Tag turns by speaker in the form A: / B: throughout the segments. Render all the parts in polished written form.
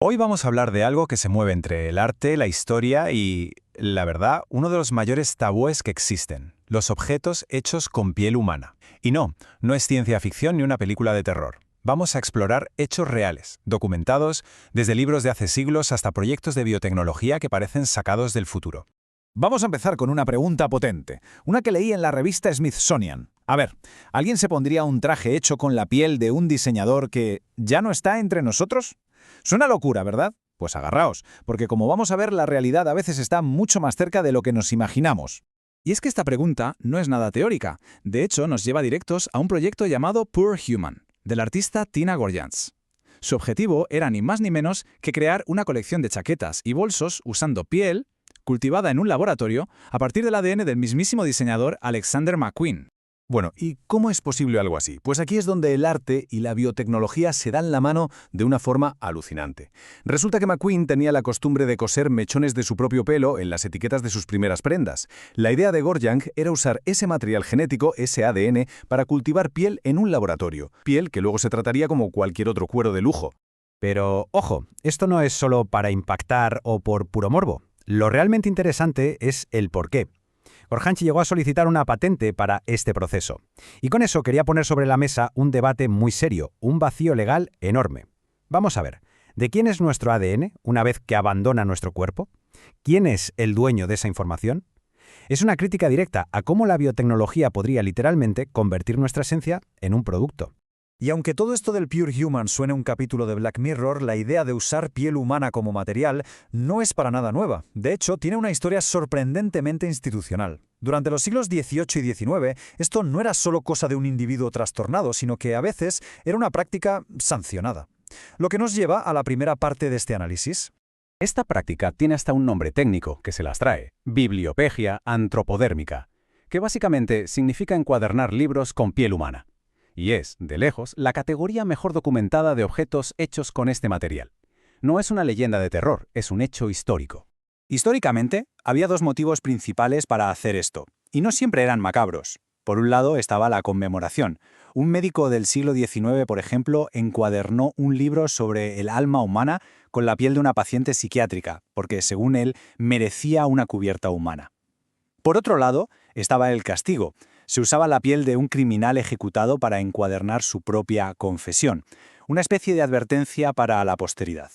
A: Hoy vamos a hablar de algo que se mueve entre el arte, la historia y, la verdad, uno de los mayores tabúes que existen, los objetos hechos con piel humana. Y no es ciencia ficción ni una película de terror. Vamos a explorar hechos reales, documentados, desde libros de hace siglos hasta proyectos de biotecnología que parecen sacados del futuro.
B: Vamos a empezar con una pregunta potente, una que leí en la revista Smithsonian. A ver, ¿alguien se pondría un traje hecho con la piel de un diseñador que ya no está entre nosotros? Suena locura, ¿verdad? Pues agarraos, porque como vamos a ver, la realidad a veces está mucho más cerca de lo que nos imaginamos. Y es que esta pregunta no es nada teórica. De hecho, nos lleva directos a un proyecto llamado Poor Human, del artista Tina Gorjans. Su objetivo era ni más ni menos que crear una colección de chaquetas y bolsos usando piel cultivada en un laboratorio a partir del ADN del mismísimo diseñador Alexander McQueen.
C: Bueno, ¿y cómo es posible algo así? Pues aquí es donde el arte y la biotecnología se dan la mano de una forma alucinante. Resulta que McQueen tenía la costumbre de coser mechones de su propio pelo en las etiquetas de sus primeras prendas. La idea de Gorjans era usar ese material genético, ese ADN, para cultivar piel en un laboratorio. Piel que luego se trataría como cualquier otro cuero de lujo.
D: Pero, ojo, esto no es solo para impactar o por puro morbo. Lo realmente interesante es el porqué. Gorjans llegó a solicitar una patente para este proceso. Y con eso quería poner sobre la mesa un debate muy serio, un vacío legal enorme. Vamos a ver, ¿de quién es nuestro ADN una vez que abandona nuestro cuerpo? ¿Quién es el dueño de esa información? Es una crítica directa a cómo la biotecnología podría literalmente convertir nuestra esencia en un producto.
B: Y aunque todo esto del Pure Human suene un capítulo de Black Mirror, la idea de usar piel humana como material no es para nada nueva. De hecho, tiene una historia sorprendentemente institucional. Durante los siglos XVIII y XIX, esto no era solo cosa de un individuo trastornado, sino que a veces era una práctica sancionada. Lo que nos lleva a la primera parte de este análisis.
C: Esta práctica tiene hasta un nombre técnico que se las trae: bibliopegia antropodérmica, que básicamente significa encuadernar libros con piel humana. Y es, de lejos, la categoría mejor documentada de objetos hechos con este material. No es una leyenda de terror, es un hecho histórico.
A: Históricamente, había dos motivos principales para hacer esto, y no siempre eran macabros. Por un lado estaba la conmemoración. Un médico del siglo XIX, por ejemplo, encuadernó un libro sobre el alma humana con la piel de una paciente psiquiátrica, porque, según él, merecía una cubierta humana. Por otro lado, estaba el castigo. Se usaba la piel de un criminal ejecutado para encuadernar su propia confesión, una especie de advertencia para la posteridad.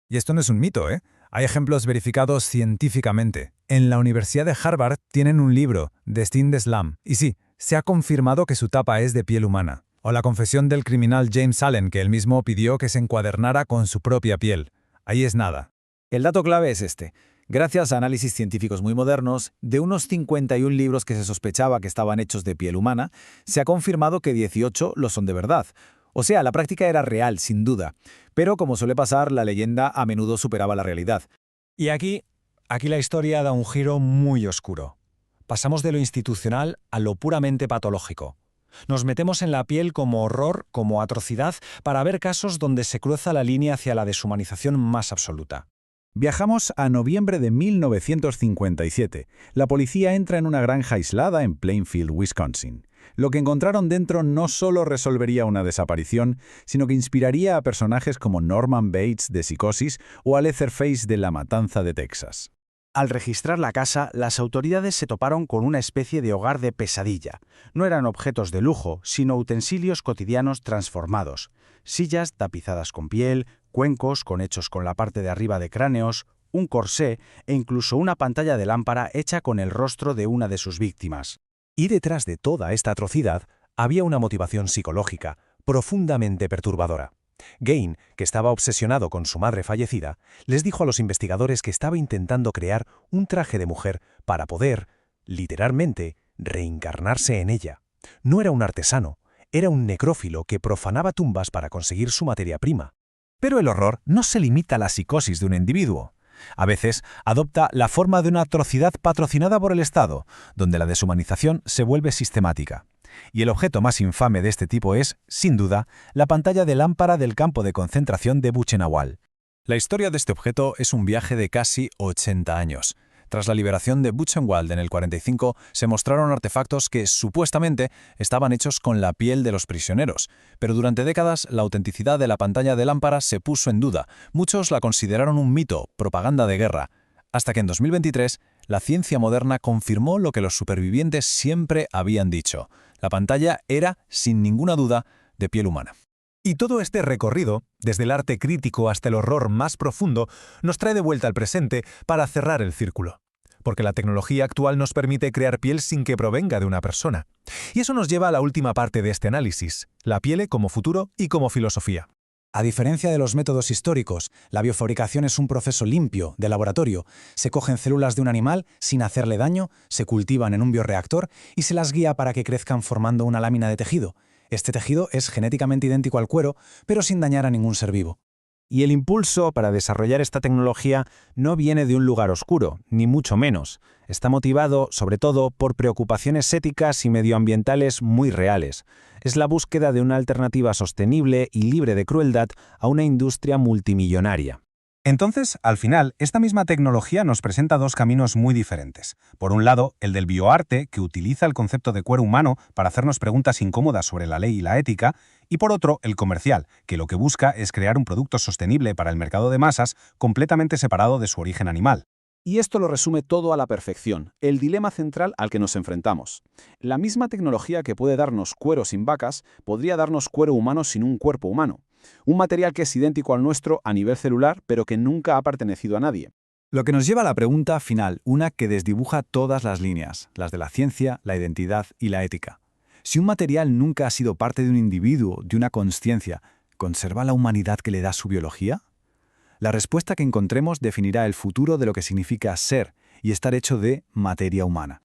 E: Y esto no es un mito, ¿eh? Hay ejemplos verificados científicamente. En la Universidad de Harvard tienen un libro, Destin des Lam, y sí, se ha confirmado que su tapa es de piel humana. O la confesión del criminal James Allen, que él mismo pidió que se encuadernara con su propia piel. Ahí es nada.
B: El dato clave es este. Gracias a análisis científicos muy modernos, de unos 51 libros que se sospechaba que estaban hechos de piel humana, se ha confirmado que 18 lo son de verdad. O sea, la práctica era real, sin duda. Pero, como suele pasar, la leyenda a menudo superaba la realidad.
F: Y aquí la historia da un giro muy oscuro. Pasamos de lo institucional a lo puramente patológico. Nos metemos en la piel como horror, como atrocidad, para ver casos donde se cruza la línea hacia la deshumanización más absoluta.
B: Viajamos a noviembre de 1957. La policía entra en una granja aislada en Plainfield, Wisconsin. Lo que encontraron dentro no solo resolvería una desaparición, sino que inspiraría a personajes como Norman Bates de Psicosis o a Leatherface de La Matanza de Texas.
D: Al registrar la casa, las autoridades se toparon con una especie de hogar de pesadilla. No eran objetos de lujo, sino utensilios cotidianos transformados. Sillas tapizadas con piel, cuencos hechos con la parte de arriba de cráneos, un corsé e incluso una pantalla de lámpara hecha con el rostro de una de sus víctimas.
C: Y detrás de toda esta atrocidad había una motivación psicológica profundamente perturbadora. Gain, que estaba obsesionado con su madre fallecida, les dijo a los investigadores que estaba intentando crear un traje de mujer para poder, literalmente, reencarnarse en ella. No era un artesano, era un necrófilo que profanaba tumbas para conseguir su materia prima. Pero el horror no se limita a la psicosis de un individuo. A veces adopta la forma de una atrocidad patrocinada por el Estado, donde la deshumanización se vuelve sistemática. Y el objeto más infame de este tipo es, sin duda, la pantalla de lámpara del campo de concentración de Buchenwald.
E: La historia de este objeto es un viaje de casi 80 años.
B: Tras la liberación de Buchenwald en el 45, se mostraron artefactos que supuestamente estaban hechos con la piel de los prisioneros, pero durante décadas la autenticidad de la pantalla de lámpara se puso en duda. Muchos la consideraron un mito, propaganda de guerra, hasta que en 2023 la ciencia moderna confirmó lo que los supervivientes siempre habían dicho. La pantalla era, sin ninguna duda, de piel humana.
C: Y todo este recorrido, desde el arte crítico hasta el horror más profundo, nos trae de vuelta al presente para cerrar el círculo. Porque la tecnología actual nos permite crear piel sin que provenga de una persona. Y eso nos lleva a la última parte de este análisis, la piel como futuro y como filosofía.
A: A diferencia de los métodos históricos, la biofabricación es un proceso limpio, de laboratorio. Se cogen células de un animal sin hacerle daño, se cultivan en un bioreactor y se las guía para que crezcan formando una lámina de tejido. Este tejido es genéticamente idéntico al cuero, pero sin dañar a ningún ser vivo.
D: Y el impulso para desarrollar esta tecnología no viene de un lugar oscuro, ni mucho menos. Está motivado, sobre todo, por preocupaciones éticas y medioambientales muy reales. Es la búsqueda de una alternativa sostenible y libre de crueldad a una industria multimillonaria.
A: Entonces, al final, esta misma tecnología nos presenta dos caminos muy diferentes. Por un lado, el del bioarte, que utiliza el concepto de cuero humano para hacernos preguntas incómodas sobre la ley y la ética, y por otro, el comercial, que lo que busca es crear un producto sostenible para el mercado de masas completamente separado de su origen animal.
G: Y esto lo resume todo a la perfección, el dilema central al que nos enfrentamos. La misma tecnología que puede darnos cuero sin vacas, podría darnos cuero humano sin un cuerpo humano. Un material que es idéntico al nuestro a nivel celular, pero que nunca ha pertenecido a nadie.
D: Lo que nos lleva a la pregunta final, una que desdibuja todas las líneas, las de la ciencia, la identidad y la ética. Si un material nunca ha sido parte de un individuo, de una consciencia, ¿conserva la humanidad que le da su biología? La respuesta que encontremos definirá el futuro de lo que significa ser y estar hecho de materia humana.